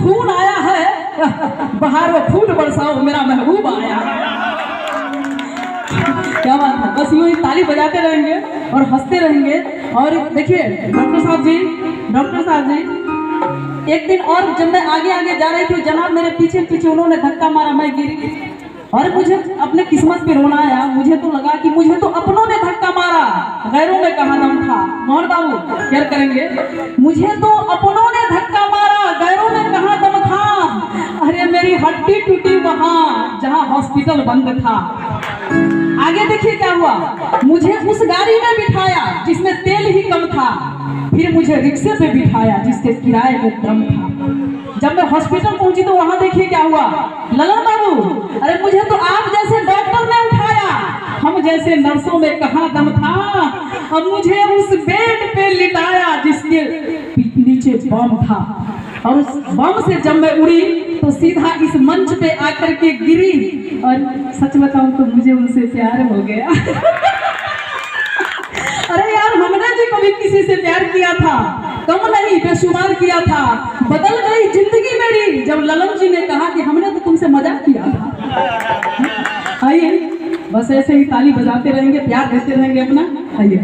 Monsoon आया है, बाहर वो फूल बरसाओ मेरा महबूब आया। क्या बात है, बस यूं ही ताली बजाते रहेंगे और हंसते रहेंगे। और देखिए डॉक्टर साहब जी, एक दिन और जब मैं आगे आगे जा रही थी, जनाब मेरे पीछे पीछे उन्होंने धक्का मारा, मैं गिरी और मुझे अपने किस्मत पे रोना आया। मुझे तो लगा कि मुझे तो अपनों ने धक्का मारा, गैरों में कहाँ दम था। मोहन बाबू क्या करेंगे, मुझे तो अपनों ने धक्का मारा, गैरों में कहाँ दम था। अरे मेरी हड्डी टूटी वहां जहां हॉस्पिटल बंद था। आगे देखिए क्या हुआ, मुझे उस गाड़ी में बिठाया जिसमें तेल ही कम था, फिर मुझे रिक्शे पे बिठाया जिसके किराए में दम था। जब मैं हॉस्पिटल पहुंची तो वहां देखिए क्या हुआ, ललन बाबू, अरे मुझे तो आप जैसे डॉक्टर ने उठाया, हम जैसे नर्सों में कहाँ दम था। अब मुझे उस बेड पे लिटाया जिसके नीचे बम था, और उस बम से जब मैं उड़ी तो सीधा इस मंच पे आकर के गिरी। और सच बताऊं तो मुझे उनसे प्यार हो गया। अरे यार, हमने भी कभी किसी से प्यार किया था, कम नहीं बेशुमार किया था। बदल गई जिंदगी मेरी जब ललन जी ने कहा कि हमने तो तुमसे मजाक किया था। आइए, बस ऐसे ही ताली बजाते रहेंगे, प्यार देते रहेंगे अपना। आइए।